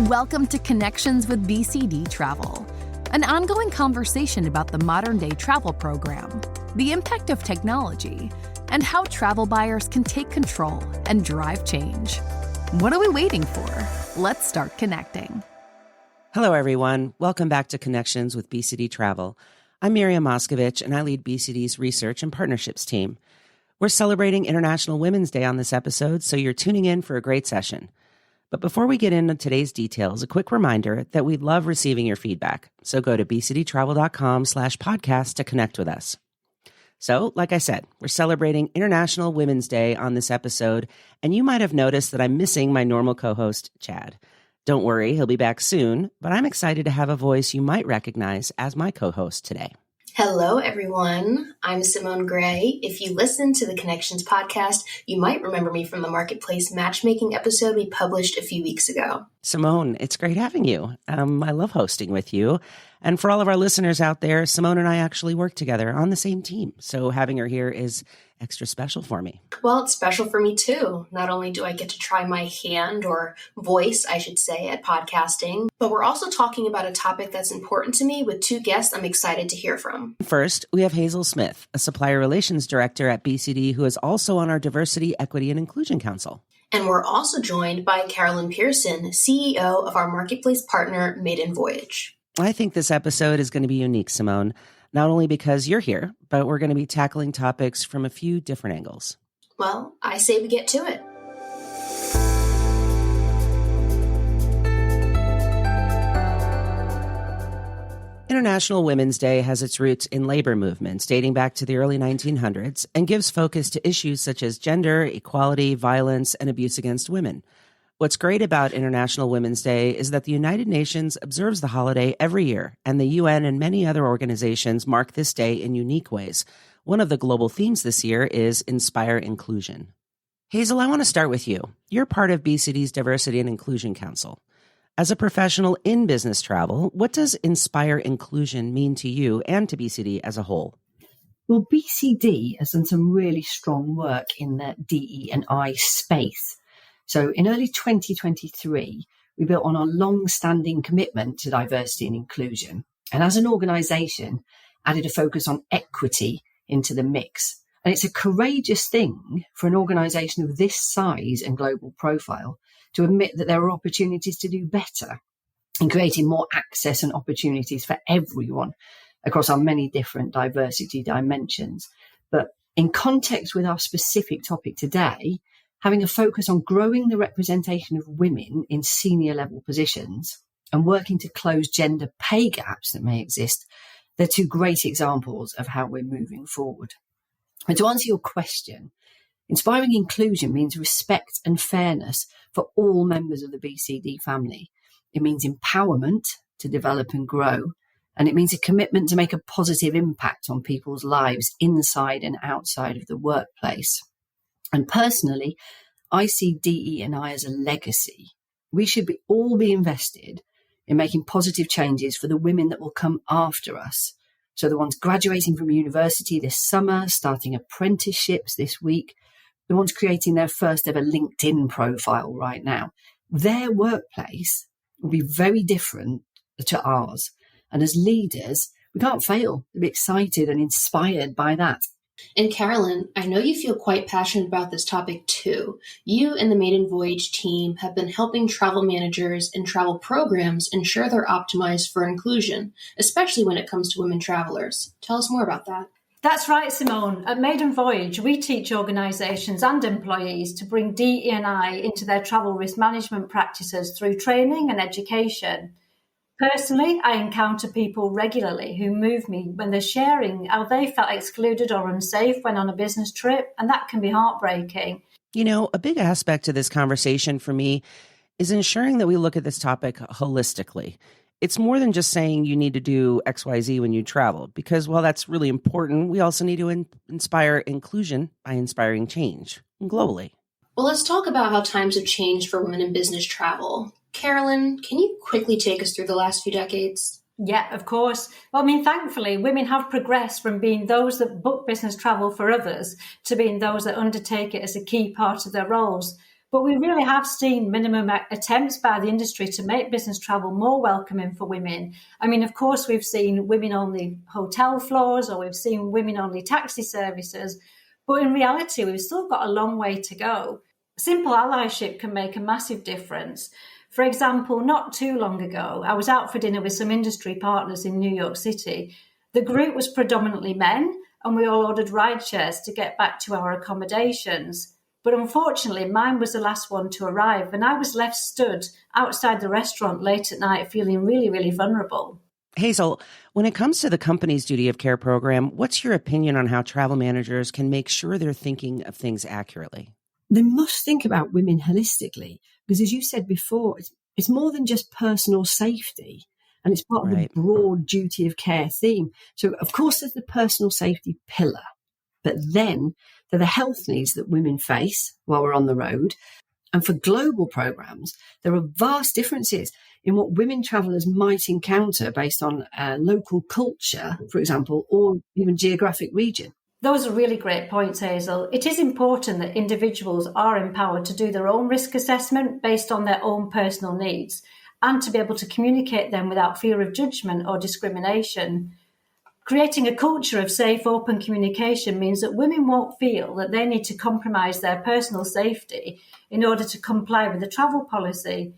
Welcome to Connections with BCD Travel, an ongoing conversation about the modern-day travel program, the impact of technology, and how travel buyers can take control and drive change. What are we waiting for? Let's start connecting. Hello, everyone. Welcome back to Connections with BCD Travel. I'm Miriam Moscovici, and I lead BCD's research and partnerships team. We're celebrating International Women's Day on this episode, so you're tuning in for a great session. But before we get into today's details, a quick reminder that we'd love receiving your feedback. So go to bcdtravel.com/podcast to connect with us. So, like I said, we're celebrating International Women's Day on this episode, and you might have noticed that I'm missing my normal co-host, Chad. Don't worry, he'll be back soon, but I'm excited to have a voice you might recognize as my co-host today. Hello, everyone. I'm Simone Gray. If you listen to the Connections podcast, you might remember me from the Marketplace matchmaking episode we published a few weeks ago. Simone, it's great having you. I love hosting with you. And for all of our listeners out there, Simone and I actually work together on the same team. So having her here is extra special for me. Well, it's special for me too. Not only do I get to try my hand or voice, I should say, at podcasting, but we're also talking about a topic that's important to me with two guests I'm excited to hear from. First, we have Hazel Smith, a supplier relations director at BCD, who is also on our Diversity, Equity, and Inclusion Council. And we're also joined by Carolyn Peterson, CEO of our Marketplace partner, Maiden Voyage. I think this episode is going to be unique, Simone, not only because you're here, but we're going to be tackling topics from a few different angles. Well, I say we get to it. International Women's Day has its roots in labor movements dating back to the early 1900s and gives focus to issues such as gender, equality, violence, and abuse against women. What's great about International Women's Day is that the United Nations observes the holiday every year, and the UN and many other organizations mark this day in unique ways. One of the global themes this year is Inspire Inclusion. Hazel, I want to start with you. You're part of BCD's Diversity and Inclusion Council. As a professional in business travel, what does Inspire Inclusion mean to you and to BCD as a whole? Well, BCD has done some really strong work in the DE&I space. So in early 2023, we built on our long-standing commitment to diversity and inclusion. And as an organisation, added a focus on equity into the mix. And it's a courageous thing for an organisation of this size and global profile to admit that there are opportunities to do better in creating more access and opportunities for everyone across our many different diversity dimensions. But in context with our specific topic today, having a focus on growing the representation of women in senior level positions and working to close gender pay gaps that may exist, they're two great examples of how we're moving forward. And to answer your question, inspiring inclusion means respect and fairness for all members of the BCD family. It means empowerment to develop and grow, and it means a commitment to make a positive impact on people's lives inside and outside of the workplace. And personally, I see DE&I as a legacy. We should all be invested in making positive changes for the women that will come after us. So the ones graduating from university this summer, starting apprenticeships this week, the ones creating their first ever LinkedIn profile right now. Their workplace will be very different to ours. And as leaders, we can't fail to be excited and inspired by that. And Carolyn, I know you feel quite passionate about this topic too. You and the Maiden Voyage team have been helping travel managers and travel programs ensure they're optimized for inclusion, especially when it comes to women travelers. Tell us more about that. That's right, Simone. At Maiden Voyage, we teach organisations and employees to bring DE&I into their travel risk management practices through training and education. Personally, I encounter people regularly who move me when they're sharing how they felt excluded or unsafe when on a business trip, and that can be heartbreaking. You know, a big aspect of this conversation for me is ensuring that we look at this topic holistically. It's more than just saying you need to do XYZ when you travel, because while that's really important, we also need to inspire inclusion by inspiring change globally. Well, let's talk about how times have changed for women in business travel. Carolyn, can you quickly take us through the last few decades? Yeah, of course. Well, thankfully, women have progressed from being those that book business travel for others to being those that undertake it as a key part of their roles. But we really have seen minimum attempts by the industry to make business travel more welcoming for women. I mean, of course, we've seen women-only hotel floors, or we've seen women-only taxi services. But in reality, we've still got a long way to go. Simple allyship can make a massive difference. For example, not too long ago, I was out for dinner with some industry partners in New York City. The group was predominantly men, and we all ordered ride shares to get back to our accommodations. But unfortunately, mine was the last one to arrive, and I was left stood outside the restaurant late at night feeling really, really vulnerable. Hazel, when it comes to the company's duty of care program, what's your opinion on how travel managers can make sure they're thinking of things accurately? They must think about women holistically, because as you said before, it's more than just personal safety, and it's part of the broad duty of care theme. So, of course, there's the personal safety pillar, but then there are the health needs that women face while we're on the road. And for global programs, there are vast differences in what women travellers might encounter based on local culture, for example, or even geographic region. Those are really great points, Hazel. It is important that individuals are empowered to do their own risk assessment based on their own personal needs, and to be able to communicate them without fear of judgment or discrimination. Creating a culture of safe, open communication means that women won't feel that they need to compromise their personal safety in order to comply with the travel policy.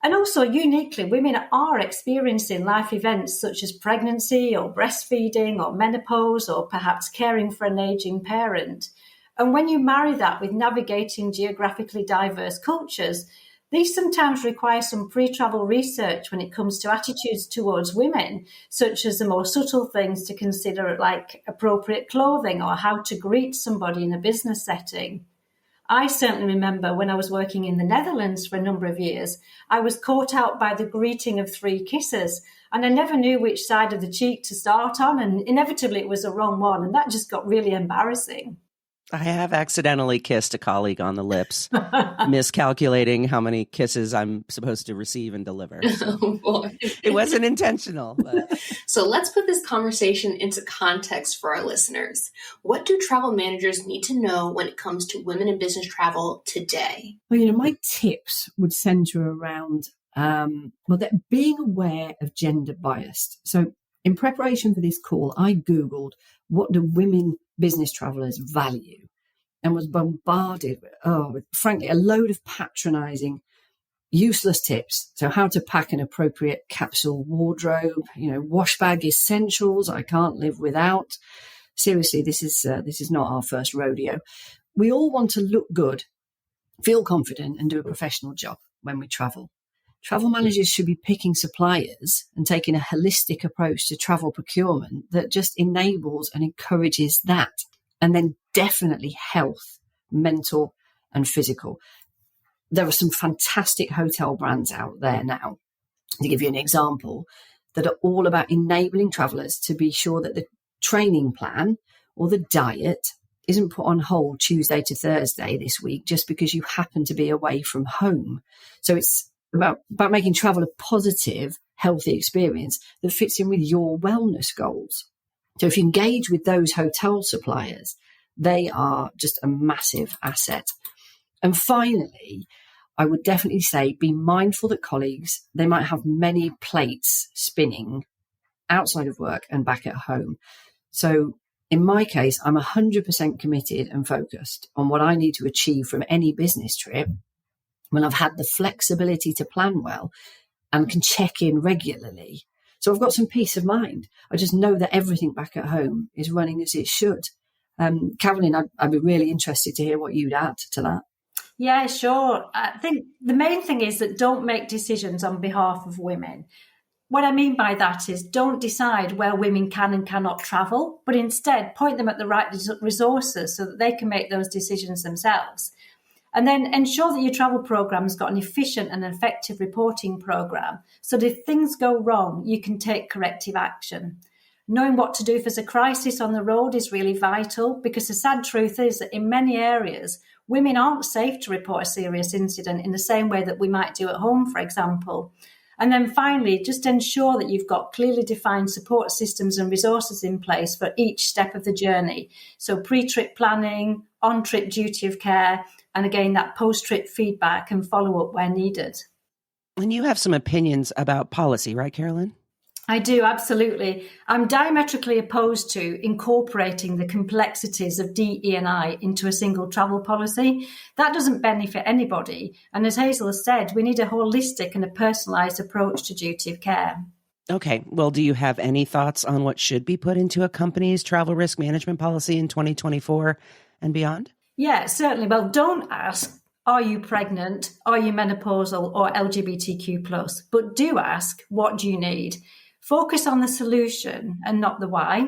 And also, uniquely, women are experiencing life events such as pregnancy or breastfeeding or menopause, or perhaps caring for an aging parent. And when you marry that with navigating geographically diverse cultures, these sometimes require some pre-travel research when it comes to attitudes towards women, such as the more subtle things to consider, like appropriate clothing or how to greet somebody in a business setting. I certainly remember when I was working in the Netherlands for a number of years, I was caught out by the greeting of 3 kisses, and I never knew which side of the cheek to start on, and inevitably it was the wrong one, and that just got really embarrassing. I have accidentally kissed a colleague on the lips, miscalculating how many kisses I'm supposed to receive and deliver. So Oh boy. it wasn't intentional. But So let's put this conversation into context for our listeners. What do travel managers need to know when it comes to women in business travel today? Well, my tips would centre around being aware of gender bias. So in preparation for this call, I Googled, what do women business travellers value? And was bombarded with, frankly, a load of patronising, useless tips. So how to pack an appropriate capsule wardrobe, wash bag essentials I can't live without. Seriously, this is not our first rodeo. We all want to look good, feel confident, and do a professional job when we travel. Travel managers should be picking suppliers and taking a holistic approach to travel procurement that just enables and encourages that. And then definitely health, mental and physical. There are some fantastic hotel brands out there now, to give you an example, that are all about enabling travellers to be sure that the training plan or the diet isn't put on hold Tuesday to Thursday this week just because you happen to be away from home. So it's about making travel a positive, healthy experience that fits in with your wellness goals. So if you engage with those hotel suppliers, they are just a massive asset. And finally, I would definitely say be mindful that colleagues, they might have many plates spinning outside of work and back at home. So in my case, I'm 100% committed and focused on what I need to achieve from any business trip when I've had the flexibility to plan well and can check in regularly. So I've got some peace of mind. I just know that everything back at home is running as it should. Carolyn, I'd be really interested to hear what you'd add to that. Yeah, sure. I think the main thing is that don't make decisions on behalf of women. What I mean by that is don't decide where women can and cannot travel, but instead point them at the right resources so that they can make those decisions themselves. And then ensure that your travel program has got an efficient and effective reporting program so that if things go wrong, you can take corrective action. Knowing what to do if there's a crisis on the road is really vital, because the sad truth is that in many areas, women aren't safe to report a serious incident in the same way that we might do at home, for example. And then finally, just ensure that you've got clearly defined support systems and resources in place for each step of the journey. So pre-trip planning, on-trip duty of care, and again, that post-trip feedback and follow-up where needed. And you have some opinions about policy, right, Carolyn? I do, absolutely. I'm diametrically opposed to incorporating the complexities of DE&I into a single travel policy. That doesn't benefit anybody. And as Hazel has said, we need a holistic and a personalised approach to duty of care. Okay. Well, do you have any thoughts on what should be put into a company's travel risk management policy in 2024 and beyond? Yeah, certainly. Well, don't ask, are you pregnant? Are you menopausal or LGBTQ+? But do ask, what do you need? Focus on the solution and not the why.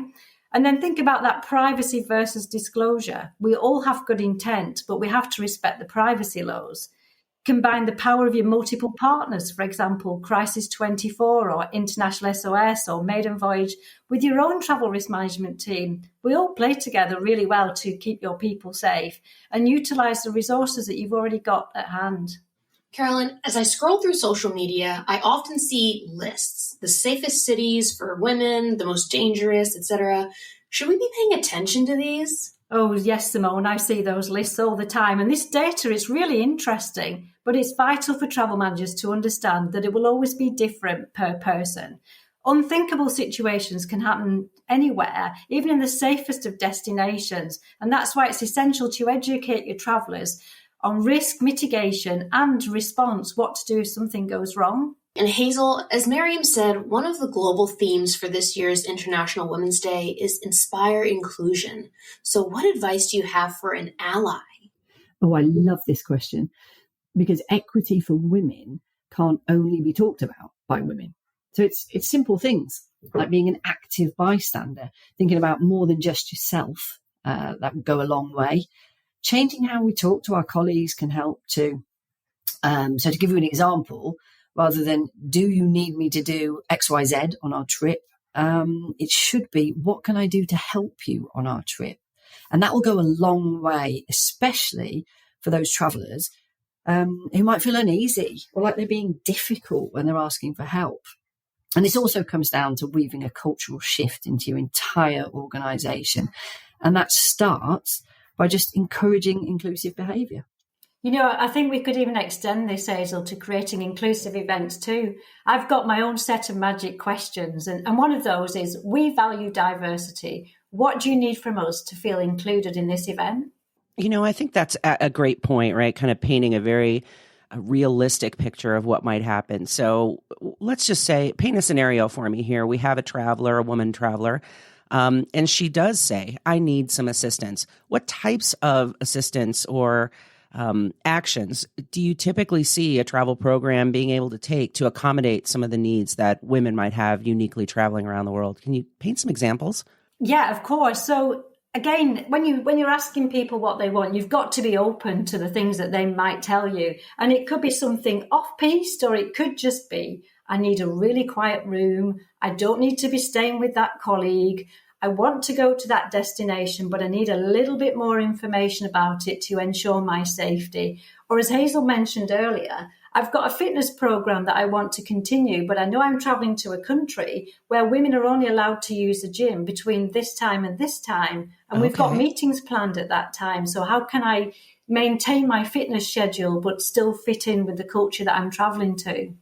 And then think about that privacy versus disclosure. We all have good intent, but we have to respect the privacy laws. Combine the power of your multiple partners, for example, Crisis 24 or International SOS or Maiden Voyage, with your own travel risk management team. We all play together really well to keep your people safe and utilise the resources that you've already got at hand. Carolyn, as I scroll through social media, I often see lists, the safest cities for women, the most dangerous, etc. Should we be paying attention to these? Oh, yes, Simone, I see those lists all the time. And this data is really interesting, but it's vital for travel managers to understand that it will always be different per person. Unthinkable situations can happen anywhere, even in the safest of destinations. And that's why it's essential to educate your travellers on risk mitigation and response, what to do if something goes wrong. And Hazel, as Miriam said, one of the global themes for this year's International Women's Day is inspire inclusion. So what advice do you have for an ally? Oh, I love this question, because equity for women can't only be talked about by women. So it's simple things like being an active bystander, thinking about more than just yourself. That would go a long way. Changing how we talk to our colleagues can help too. So to give you an example, rather than, do you need me to do XYZ on our trip? It should be, what can I do to help you on our trip? And that will go a long way, especially for those travellers who might feel uneasy or like they're being difficult when they're asking for help. And this also comes down to weaving a cultural shift into your entire organisation. And that starts by just encouraging inclusive behaviour. You know, I think we could even extend this, Hazel, to creating inclusive events too. I've got my own set of magic questions, and one of those is, we value diversity. What do you need from us to feel included in this event? You know, I think that's a great point, right? Kind of painting a very realistic picture of what might happen. So let's just say, paint a scenario for me here. We have a woman traveler, and she does say, I need some assistance. What types of assistance or actions do you typically see a travel program being able to take to accommodate some of the needs that women might have uniquely traveling around the world? Can you paint some examples? Yeah, of course. So again, when you're asking people what they want, you've got to be open to the things that they might tell you. And it could be something off-piste, or it could just be, I need a really quiet room. I don't need to be staying with that colleague. I want to go to that destination, but I need a little bit more information about it to ensure my safety. Or as Hazel mentioned earlier, I've got a fitness program that I want to continue, but I know I'm traveling to a country where women are only allowed to use the gym between this time and this time. And we've got meetings planned at that time. So how can I maintain my fitness schedule, but still fit in with the culture that I'm traveling to?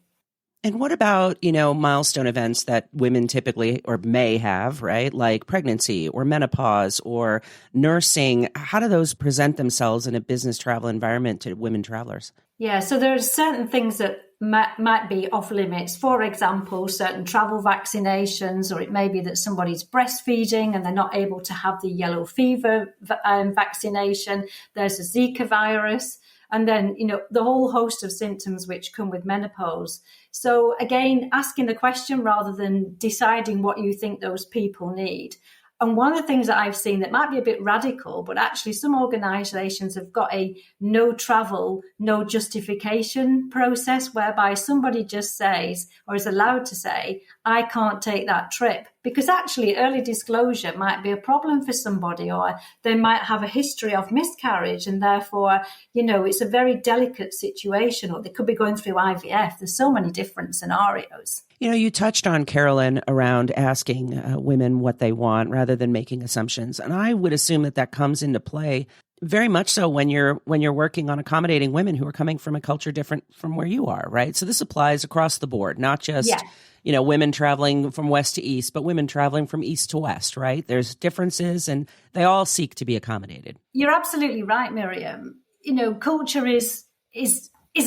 And what about, milestone events that women typically or may have, right? Like pregnancy or menopause or nursing. How do those present themselves in a business travel environment to women travelers? Yeah, so there are certain things that might be off limits. For example, certain travel vaccinations, or it may be that somebody's breastfeeding and they're not able to have the yellow fever vaccination. There's a Zika virus. And then, the whole host of symptoms which come with menopause. So again, asking the question rather than deciding what you think those people need. And one of the things that I've seen that might be a bit radical, but actually some organisations have got a no travel, no justification process, whereby somebody just says, or is allowed to say, I can't take that trip. Because actually early disclosure might be a problem for somebody, or they might have a history of miscarriage, and therefore, it's a very delicate situation, or they could be going through IVF. There's so many different scenarios. You touched on, Carolyn, around asking women what they want rather than making assumptions. And I would assume that comes into play Very much so when you're working on accommodating women who are coming from a culture different from where you are, right? So this applies across the board, not just, women traveling from west to east, but women traveling from east to west, right? There's differences and they all seek to be accommodated. You're absolutely right, Miriam. Culture is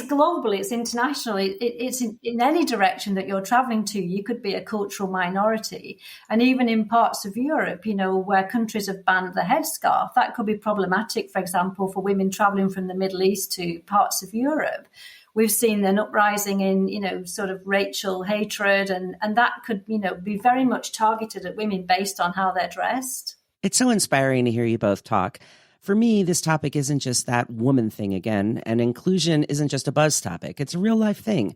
global, it's international, it's in any direction that you're traveling to, you could be a cultural minority. And even in parts of Europe, where countries have banned the headscarf, that could be problematic, for example, for women traveling from the Middle East to parts of Europe. We've seen an uprising in, sort of racial hatred, and that could, be very much targeted at women based on how they're dressed. It's so inspiring to hear you both talk. For me, this topic isn't just that woman thing again, and inclusion isn't just a buzz topic. It's a real life thing,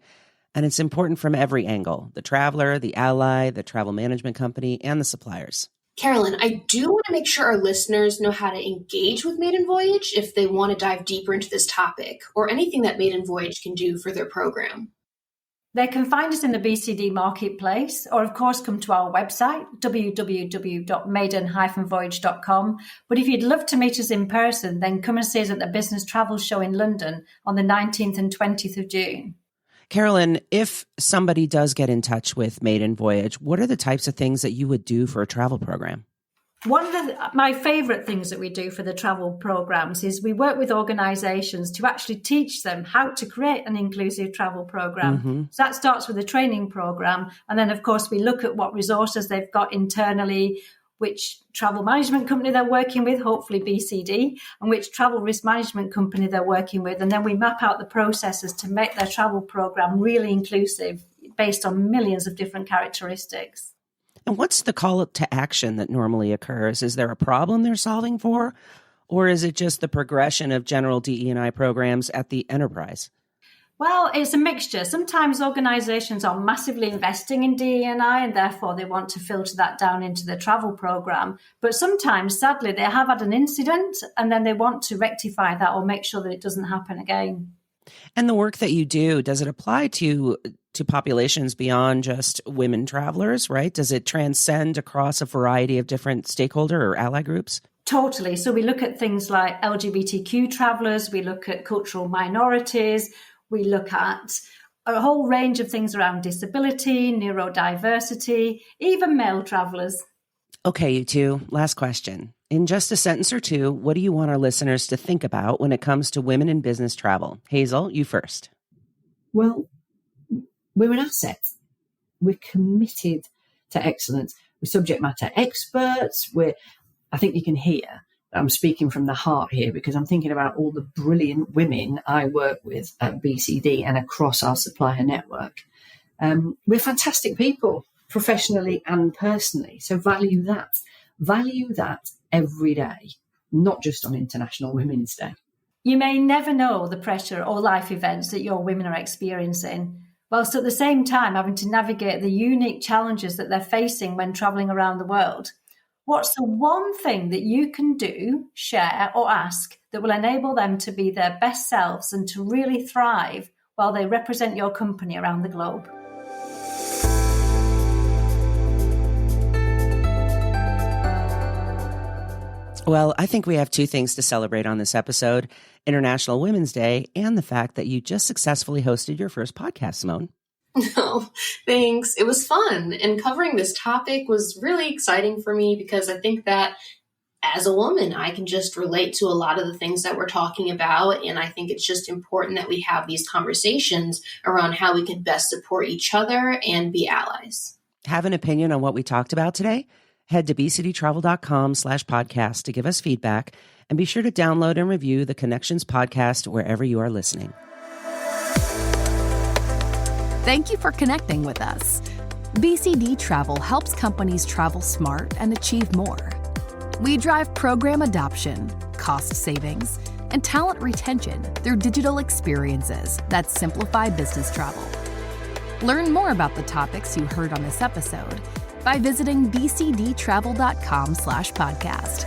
and it's important from every angle: the traveler, the ally, the travel management company, and the suppliers. Carolyn, I do want to make sure our listeners know how to engage with Maiden Voyage if they want to dive deeper into this topic or anything that Maiden Voyage can do for their program. They can find us in the BCD marketplace, or of course come to our website, www.maiden-voyage.com. But if you'd love to meet us in person, then come and see us at the Business Travel Show in London on the 19th and 20th of June. Carolyn, if somebody does get in touch with Maiden Voyage, what are the types of things that you would do for a travel program? One of my favourite things that we do for the travel programs is we work with organisations to actually teach them how to create an inclusive travel program. Mm-hmm. So that starts with a training program. And then, of course, we look at what resources they've got internally, which travel management company they're working with, hopefully BCD, and which travel risk management company they're working with. And then we map out the processes to make their travel program really inclusive based on millions of different characteristics. And what's the call to action that normally occurs? Is there a problem they're solving for? Or is it just the progression of general DE&I programs at the enterprise? Well, it's a mixture. Sometimes organizations are massively investing in DE&I and therefore they want to filter that down into the travel program. But sometimes, sadly, they have had an incident and then they want to rectify that or make sure that it doesn't happen again. And the work that you do, does it apply to populations beyond just women travelers, right? Does it transcend across a variety of different stakeholder or ally groups? Totally. So we look at things like LGBTQ travelers, we look at cultural minorities, we look at a whole range of things around disability, neurodiversity, even male travelers. Okay, you two, last question. In just a sentence or two, what do you want our listeners to think about when it comes to women in business travel? Hazel, you first. Well, we're an asset. We're committed to excellence. We're subject matter experts. I think you can hear that I'm speaking from the heart here because I'm thinking about all the brilliant women I work with at BCD and across our supplier network. We're fantastic people, professionally and personally. So value that. Value that every day, not just on International Women's Day. You may never know the pressure or life events that your women are experiencing, whilst at the same time having to navigate the unique challenges that they're facing when travelling around the world. What's the one thing that you can do, share or ask that will enable them to be their best selves and to really thrive while they represent your company around the globe? Well, I think we have two things to celebrate on this episode: International Women's Day and the fact that you just successfully hosted your first podcast, Simone. No, thanks. It was fun. And covering this topic was really exciting for me because I think that as a woman, I can just relate to a lot of the things that we're talking about. And I think it's just important that we have these conversations around how we can best support each other and be allies. Have an opinion on what we talked about today? Head to bcdtravel.com/podcast to give us feedback, and be sure to download and review the Connections podcast wherever you are listening. Thank you for connecting with us. BCD Travel helps companies travel smart and achieve more. We drive program adoption, cost savings, and talent retention through digital experiences that simplify business travel. Learn more about the topics you heard on this episode by visiting bcdtravel.com/podcast.